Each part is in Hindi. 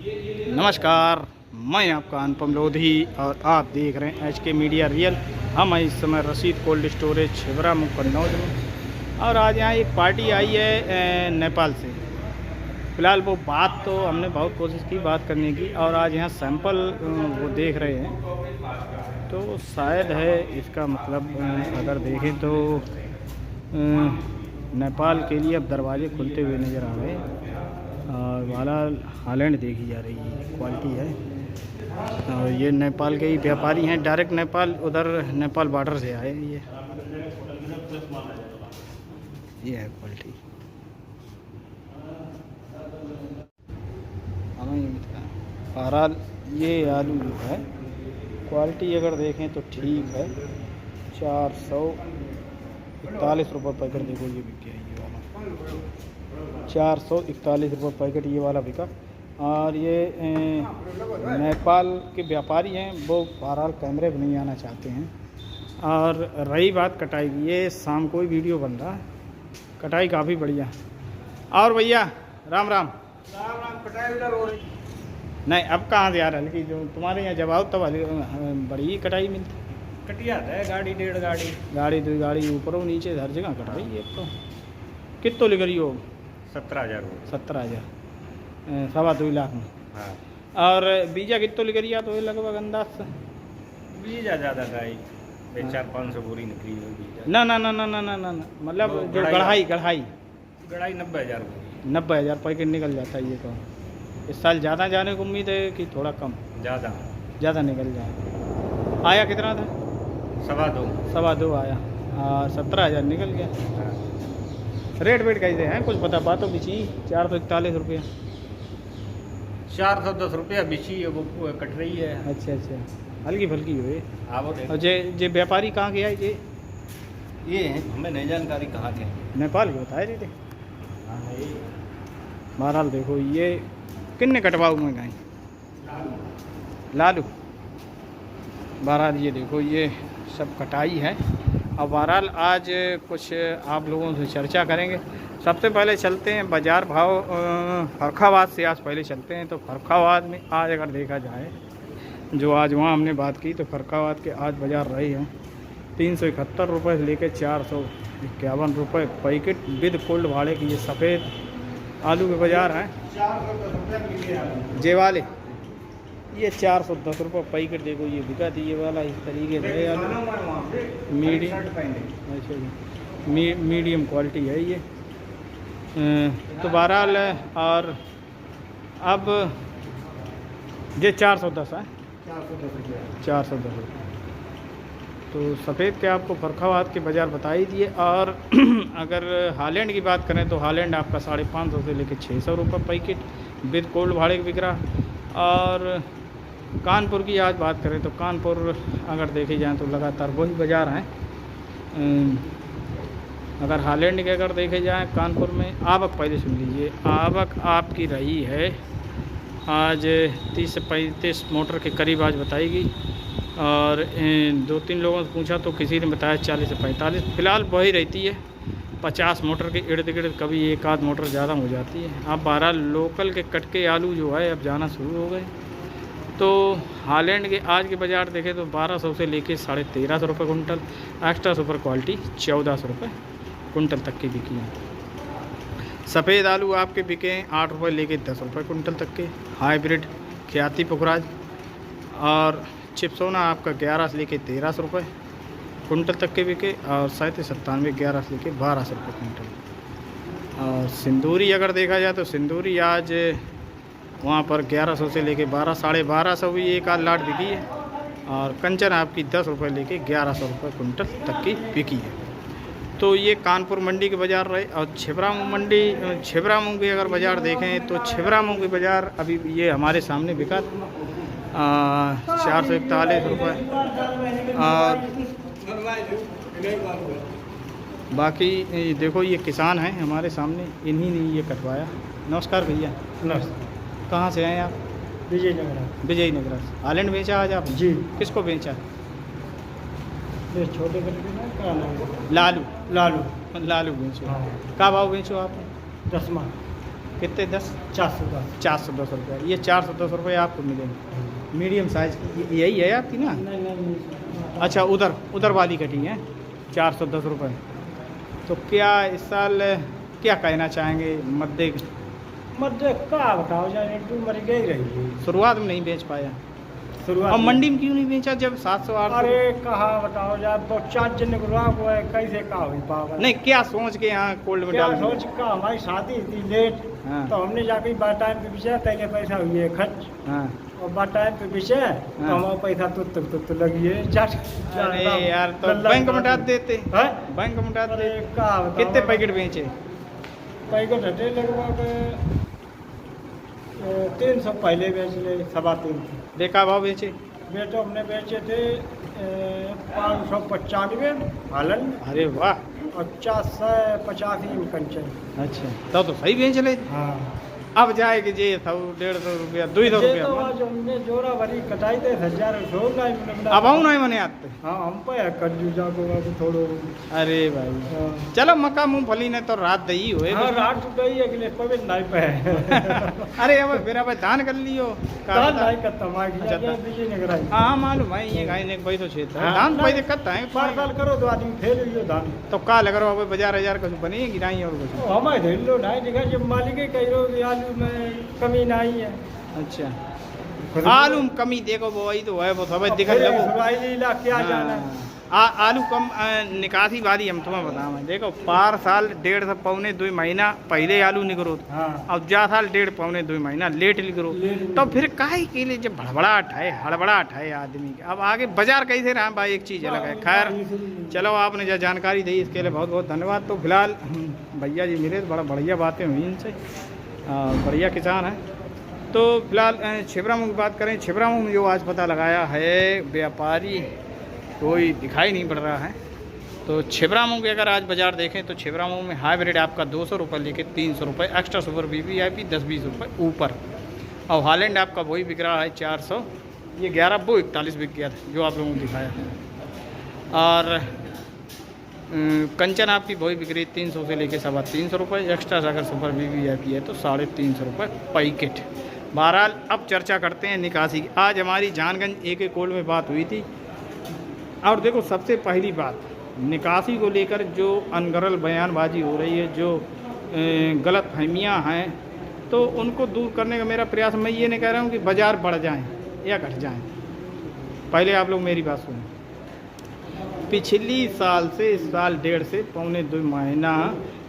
नमस्कार, मैं आपका अनुपम लोधी और आप देख रहे हैं HK मीडिया रियल। हम हैं इस समय रशीद कोल्ड स्टोरेज छिबरामऊ कन्नौज में और आज यहाँ एक पार्टी आई है नेपाल से। फ़िलहाल वो बात तो हमने बहुत कोशिश की बात करने की और आज यहाँ सैंपल वो देख रहे हैं, तो शायद है इसका मतलब अगर देखें तो नेपाल के लिए अब दरवाजे खुलते हुए नज़र आ रहे हैं और वाला हालैंड देखी जा रही है, क्वालिटी है। और ये नेपाल के ही व्यापारी हैं, डायरेक्ट नेपाल, उधर नेपाल बॉर्डर से आए ये है क्वालिटी। बहरहाल ये आलू जो है क्वालिटी अगर देखें तो ठीक है। 441 रुपये पैकेट, देखो ये बिक गया ये वाला 441 रुपये पैकेट ये वाला बिका। और ये नेपाल के व्यापारी हैं, वो बहरहाल कैमरे में नहीं आना चाहते हैं। और रही बात कटाई की, ये शाम को ही वीडियो बन रहा है, कटाई काफ़ी बढ़िया। और भैया राम राम कटाई उधर हो रही नहीं, अब कहाँ से यार हल्की जो तुम्हारे यहाँ जब आओ तब बड़ी कटाई मिलती। कटिया है गाड़ी 1.5 गाड़ी 2 गाड़ी ऊपर और नीचे हर जगह कटाई है। तो कितो लिख रही हो? 17,000 17,000 2.25 लाख में। हाँ। और बीजा कितो लिख रही है तो लगभग अंदाज से बीजा ज़्यादा गाई 400-500 बोरी निकली है बीजा। ना ना ना ना ना ना ना ना मतलब जो गढ़ाई 90,000 बोरी। 90,000 पैकेट निकल जाता है ये। तो इस साल ज़्यादा जाने की उम्मीद है कि थोड़ा कम? ज़्यादा निकल जाए। आया कितना था? 2.25 आया और 17,000 निकल गया। हाँ। रेट वेट कैसे हैं कुछ पता? बातों बिची 441 रुपये, 410 रुपया बिछी है, वो कट रही है। अच्छा, हल्की फुल्की हुई। और जे व्यापारी कहाँ के आए ये हमें नहीं जानकारी कहाँ के। नेपाल के बताए रहे थे। बहरहाल देखो ये किन्ने कटवाऊ में गए लालू। बहरहाल ये देखो ये सब कटाई है। अब बहरहाल आज कुछ आप लोगों से चर्चा करेंगे। सबसे पहले चलते हैं बाज़ार भाव फर्रुखाबाद से। आज पहले चलते हैं तो फर्रुखाबाद में आज अगर देखा जाए, जो आज वहाँ हमने बात की, तो फर्रुखाबाद के आज बाज़ार रहे हैं 371 रुपये से लेकर 451 रुपये पैकेट विद कोल्ड भाड़े की। ये सफ़ेद आलू के बाज़ार हैं जे वाले, ये 410 रुपये पैकेट। देखो ये बिका थी ये वाला इस तरीके से आलू, मीडियम क्वालिटी है ये। तो बहरहाल और अब ये 410 है, 410 रुपये। तो सफ़ेद के आपको फर्रुखाबाद के बाज़ार बता ही दिए। और अगर हालैंड की बात करें तो हालैंड आपका 550 से लेकर 600 रुपये पैकेट विद कोल्ड भाड़े बिक रहा। और कानपुर की आज बात करें तो कानपुर अगर देखे जाएँ तो लगातार वही बाज़ार हैं। अगर हालैंड के अगर देखे जाएँ कानपुर में आवक, पहले सुन लीजिए, आवक आपकी रही है आज 30 से 35 मोटर के करीब आज बताएगी। और 2-3 लोगों से पूछा तो किसी ने बताया 40 से 45। फ़िलहाल वही रहती है 50 मोटर के इर्द गिर्द, कभी एक आध मोटर ज़्यादा हो जाती है। अब 12 लोकल के कटके आलू जो है अब जाना शुरू हो गए। तो हालैंड के आज के बाज़ार देखें तो 1200 से लेके 1350 रुपये कुंटल, एक्स्ट्रा सुपर क्वालिटी 1400 रुपये कुंटल तक की बिकी हैं। सफ़ेद आलू आपके बिके हैं 8 रुपये लेके 10 रुपये कुंटल तक के। हाइब्रिड ख्याति पुखराज और चिप्सोना आपका 11 से लेके 1300 रुपये कुंटल तक के बिके। और 97 11 से लेके 1200 रुपये कुंटल। और सिंदूरी अगर देखा जाए तो सिंदूरी आज वहाँ पर 1100 से लेके 12, 1250 भी एक आध लाट बिकी है। और कंचन आपकी 10 रुपये लेके 1100 रुपये कुंटल तक की बिकी है। तो ये कानपुर मंडी के बाज़ार रहे। और छिबरामऊ की अगर बाज़ार देखें तो छिबरामऊ की बाज़ार अभी ये हमारे सामने बिका 441 रुपये। और बाकी देखो ये किसान हैं हमारे सामने, इन्हीं ने ये कटवाया। नमस्कार भैया। नमस्कार। कहाँ से आए आप? विजयनगर। हालैंड बेचा आज आप? जी। किसको बेचा? छोटे लालू बेचो। का भाव बेचो आप? 10 माह कितने 10? 410। 410 रुपये। ये 410 रुपये आपको मिलेंगे। मीडियम साइज़ की यही है आपकी ना? नहीं। अच्छा, उधर वाली कटी है 410 रुपये। तो क्या इस साल क्या कहना चाहेंगे मद्दे? मध्य का बताओ जाए, तू मर गई रही शुरुआत में नहीं बेच पाया, शुरुआत और में। मंडी में क्यों नहीं बेचा जब 700-800? अरे कहाँ बताओ जाए, 2-4 दिन गुरुआ हुआ है, कैसे का हुई पावा? नहीं, क्या सोच के यहाँ कोल्ड में क्या डाल दिया? सोच का, हमारी शादी थी लेट, हाँ। तो हमने जाके बार टाइम पे पीछे तैके पैसा हुए खर्च, हाँ। और बार टाइम पे पीछे तो हाँ। हमारा पैसा तो लगी है अरे यार, तो बैंक में डाल देते, बैंक में डाल अरे देते। का बताओ, कितने पैकेट बेचे? पैकेट हटे लगभग 300 पहले बेच ले, 350 देखा भाव बेचे? बेटो हमने बेचे थे 595 हालन अरे वाह, और 485 कंचन। अच्छा, तब तो सही बेच ले। हाँ, अब जाएगी जे 100-150 रुपया, 200 ये रुपया। तो आज हमने जोरा भरी कटाई थे 1000 अब आऊँ नहीं मने आते। हाँ, हम पे कर जू जाको बाबू थोड़ो। अरे भाई, हाँ, चलो मक्का मूंगफली ने तो रात दही हुए। हाँ, रात तो गई अगले पवे नहीं पे अरे अब फिर अब दान कर लियो। दान नहीं करता मां की, अच्छा, ये बिजी नहीं कराई। हाँ मालूम है, ये गाय ने कोई तो क्षेत्र है, हाँ, दान कोई नहीं। दिक्कत है। पार करो तो आदमी फेल लियो दान। तो का लग रहा है बाजार हजार कुछ बनेगी नहीं और कुछ? तो हमारे धैल लो नहीं दिखा, जब मालिक ही कह रहे हो आलू में कमी नहीं है। अच्छा, आलू में कमी देखो वो वही तो है, वो सब दिखा फिर लगो। सुराई लीला क्या जाना। आलू कम निकासी वाली हम तुम्हें बताऊँ, देखो पार साल 1.5 पौने 2 महीना पहले आलू निकलो, हाँ, अब जा साल 1.5 पौने 2 महीना लेट निकलो। तो फिर काहे के लिए जब हड़बड़ाहट है आदमी की। अब आगे बाजार कैसे रहा भाई, एक चीज़ अलग है। खैर चलो, आपने जो जानकारी दी इसके लिए बहुत बहुत धन्यवाद। तो फिलहाल भैया जी मिले तो बड़ा बढ़िया बातें हुई इनसे, बढ़िया किसान है। तो फिलहाल छिबरामऊ की बात करें, छिबरामऊ में जो आज पता लगाया है व्यापारी कोई दिखाई नहीं पड़ रहा है। तो छिबरामऊ के अगर आज बाज़ार देखें तो छिबरामऊ में हाइब्रिड आपका 200 रुपये लेके 300 रुपये, एक्स्ट्रा सुपर VVIP 10-20 रुपये ऊपर, और हॉलैंड आपका वही बिक रहा है 400, ये 11 वो 41 बिक गया था जो आप लोगों को दिखाया। और कंचन आपकी वही बिक रही 300 से लेके 350 रुपये, एक्स्ट्रा अगर सुपर VVIP है तो 350 रुपये पैकेट। बहरहाल अब चर्चा करते हैं निकासी की। आज हमारी जानगंज एक कोल्ड में बात हुई थी, और देखो सबसे पहली बात, निकासी को लेकर जो अनगरल बयानबाजी हो रही है, जो गलत फहमियाँ हैं, तो उनको दूर करने का मेरा प्रयास। मैं ये नहीं कह रहा हूँ कि बाज़ार बढ़ जाएं या घट जाएं, पहले आप लोग मेरी बात सुनें। पिछली साल से इस साल 1.5 से पौने 2 महीना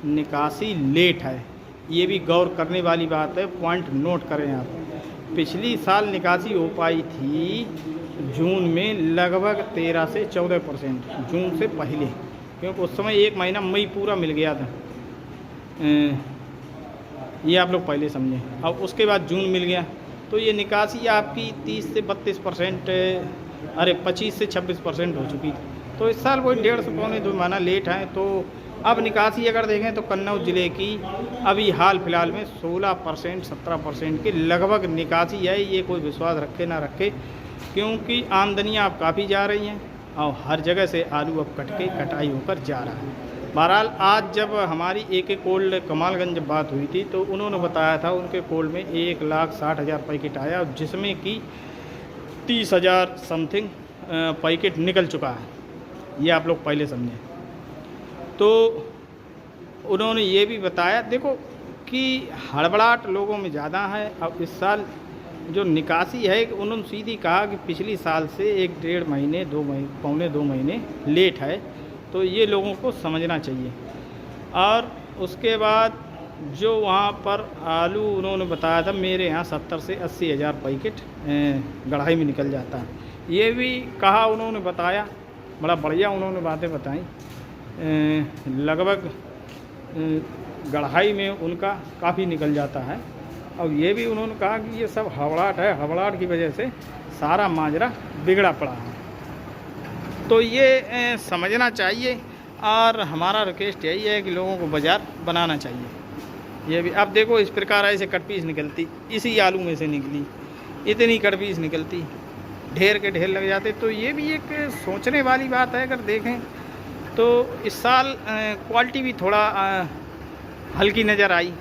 निकासी लेट है, ये भी गौर करने वाली बात है, पॉइंट नोट करें आप। पिछली साल निकासी हो पाई थी जून में लगभग 13 से 14%, जून से पहले, क्योंकि उस समय 1 महीना मई पूरा मिल गया था। ये आप लोग पहले समझें। अब उसके बाद जून मिल गया, तो ये निकासी आपकी 30 से 32%, अरे 25 से 26% हो चुकी थी। तो इस साल कोई 1.5 से पौने 2 महीना लेट है। तो अब निकासी अगर देखें तो कन्नौज ज़िले की अभी हाल फिलहाल में 16% 17% के लगभग निकासी है। ये कोई विश्वास रखे ना रखे, क्योंकि आमदनियाँ अब काफ़ी जा रही हैं और हर जगह से आलू अब कटाई होकर जा रहा है। बहरहाल आज जब हमारी एक कोल्ड कमालगंज जब बात हुई थी तो उन्होंने बताया था उनके कोल्ड में 1,60,000 पैकेट आया, जिसमें कि 30,000 समथिंग पैकेट निकल चुका है। ये आप लोग पहले समझें। तो उन्होंने ये भी बताया देखो कि हड़बड़ाहट लोगों में ज़्यादा है। अब इस साल जो निकासी है, उन्होंने सीधी कहा कि पिछली साल से 1-1.5 महीने 2 महीने पौने 2 महीने लेट है, तो ये लोगों को समझना चाहिए। और उसके बाद जो वहाँ पर आलू उन्होंने बताया था, मेरे यहाँ 70 से 80 हज़ार पैकेट गढ़ाई में निकल जाता है, ये भी कहा उन्होंने बताया। बड़ा बढ़िया उन्होंने बातें बताई। लगभग गढ़ाई में उनका काफ़ी निकल जाता है। और ये भी उन्होंने कहा कि ये सब हड़बड़ाहट है, हड़बड़ाहट की वजह से सारा माजरा बिगड़ा पड़ा है। तो ये समझना चाहिए, और हमारा रिक्वेस्ट यही है कि लोगों को बाज़ार बनाना चाहिए। ये भी अब देखो इस प्रकार ऐसे कट पीस निकलती, इसी आलू में से निकली, इतनी कट पीस निकलती, ढेर के ढेर लग जाते। तो ये भी एक सोचने वाली बात है। अगर देखें तो इस साल क्वालिटी भी थोड़ा हल्की नज़र आई,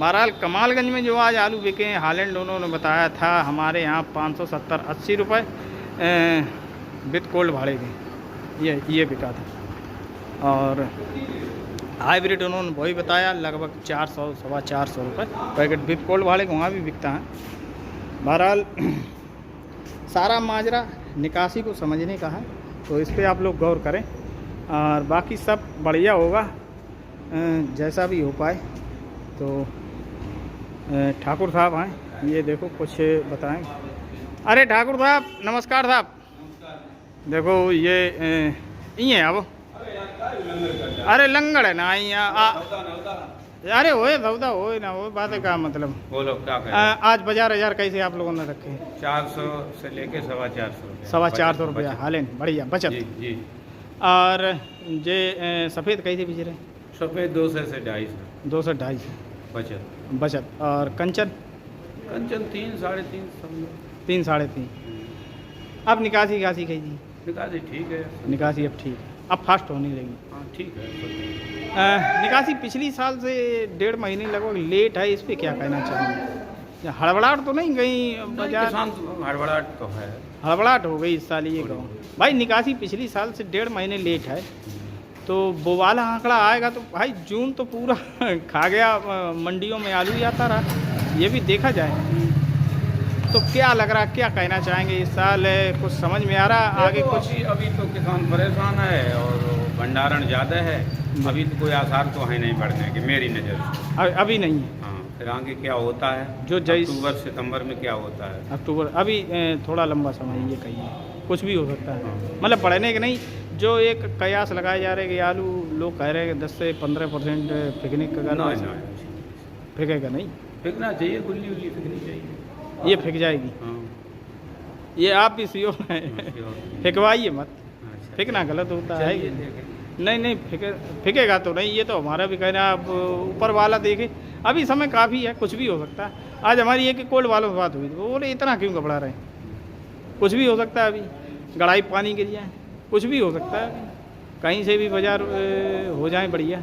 बहरहाल कमालगंज में जो आज आलू बिके हैं, हालैंड उन्होंने बताया था हमारे यहाँ 570-80 रुपये विथ कोल्ड भाड़े के ये बिका था। और हाइब्रिड उन्होंने वही बताया लगभग 400-425 रुपये पैकेट विथ कोल्ड भाड़े के वहाँ भी बिकता है। बहरहाल सारा माजरा निकासी को समझने का है, तो इस पर आप लोग गौर करें और बाकी सब बढ़िया होगा जैसा भी हो पाए। तो ठाकुर साहब आए, ये देखो कुछ बताएं। अरे ठाकुर साहब नमस्कार साहब। देखो ये है अब अरे लंगड़ है ना अरे होए सौदा होए ना हो बात है, का मतलब बोलो क्या आज बाजार कैसे आप लोगों ने रखे? 400 से लेके 450 425 रुपया हालें बढ़िया बचत जी जी। और जे सफ़ेद कैसे बेच रहे? सफ़ेद 200 से 250 200-250 बचत। और कंचन 3 साढ़े 3 समझो 3 साढ़े 3। अब निकासी कैसी निकासी ठीक है, निकासी अब ठीक, अब फास्ट होने लगी। हाँ ठीक है। निकासी पिछली साल से 1.5 महीने लगभग लेट है, इस पर क्या कहना चाहेंगे? हड़बड़ाहट तो नहीं गई बाजार? हड़बड़ाहट तो है, हड़बड़ाहट हो गई इस साल, ये कहो भाई। निकासी पिछली साल से 1.5 महीने लेट है, तो वो वाला आंकड़ा आएगा तो भाई जून तो पूरा खा गया, मंडियों में आलू ही आता रहा, ये भी देखा जाए। तो क्या लग रहा, क्या कहना चाहेंगे इस साल? कुछ समझ में आ रहा आगे कुछ? अभी तो किसान परेशान है और भंडारण ज़्यादा है, अभी तो कोई आसार तो है नहीं बढ़ने की मेरी नज़र से। अभी नहीं है। हाँ, फिर आगे क्या होता है जो अक्टूबर सितंबर में क्या होता है? अक्टूबर अभी थोड़ा लंबा समय, ये कहिए कुछ भी हो सकता है। मतलब बढ़ने के नहीं, जो एक कयास लगाए जा रहे कि आलू लोग कह रहे हैं 10 से 15% फिकने का, फिकेगा नहीं? फिकना चाहिए, गुल्ली उल्ली फिकनी चाहिए, ये फिक जाएगी। हाँ। ये आप भी सीओ हैं, फिकवाइए मत, अच्छा, फिकना गलत होता है। देखें। नहीं फिकेगा तो नहीं, ये तो हमारा भी कहना, अब ऊपर वाला देखे। अभी समय काफ़ी है, कुछ भी हो सकता है। आज हमारी एक कोल्ड वालों से बात हुई, वो बोले इतना क्यों घबरा रहे, कुछ भी हो सकता है। अभी गड़ाई पानी के लिए कुछ भी हो सकता है, कहीं से भी बाजार हो जाए बढ़िया।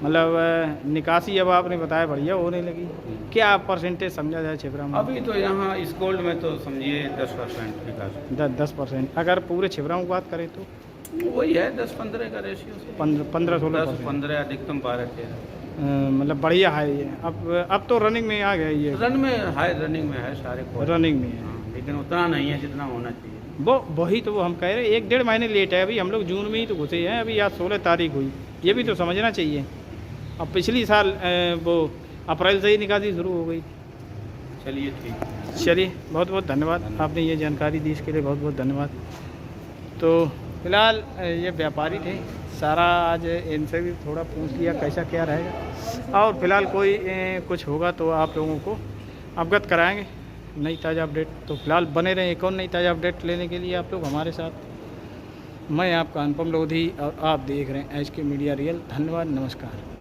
मतलब निकासी अब आपने बताया बढ़िया होने लगी। क्या परसेंटेज समझा जाए छिबरा में? अभी तो यहाँ इस गोल्ड में तो समझिए 10% विकास, 10%। अगर पूरे छिबराओं की बात करें तो वही है 10-15 का रेशियो, 15-16, 15 अधिकतम 12-13। मतलब बढ़िया है ये। अब तो रनिंग में आ गया ये, रन में हाई रनिंग में है सारे रनिंग में है। हाँ, लेकिन उतना नहीं है जितना होना चाहिए। वही तो हम कह रहे हैं, 1-1.5 महीने लेट है। अभी हम लोग जून में ही तो घुसे हैं, अभी आज 16 तारीख हुई, ये भी तो समझना चाहिए। अब पिछली साल वो अप्रैल से ही निकासी शुरू हो गई। चलिए ठीक, चलिए बहुत बहुत धन्यवाद, आपने ये जानकारी दी, इसके लिए बहुत बहुत धन्यवाद। तो फिलहाल ये व्यापारी थे, सारा आज इनसे भी थोड़ा पूछ लिया कैसा क्या रहेगा, और फिलहाल कोई कुछ होगा तो आप लोगों को अवगत कराएंगे नई ताज़ा अपडेट। तो फिलहाल बने रहें एक और नई ताज़ा अपडेट लेने के लिए आप लोग हमारे साथ। मैं आपका अनुपम लोधी और आप देख रहे हैं HK मीडिया रियल। धन्यवाद, नमस्कार।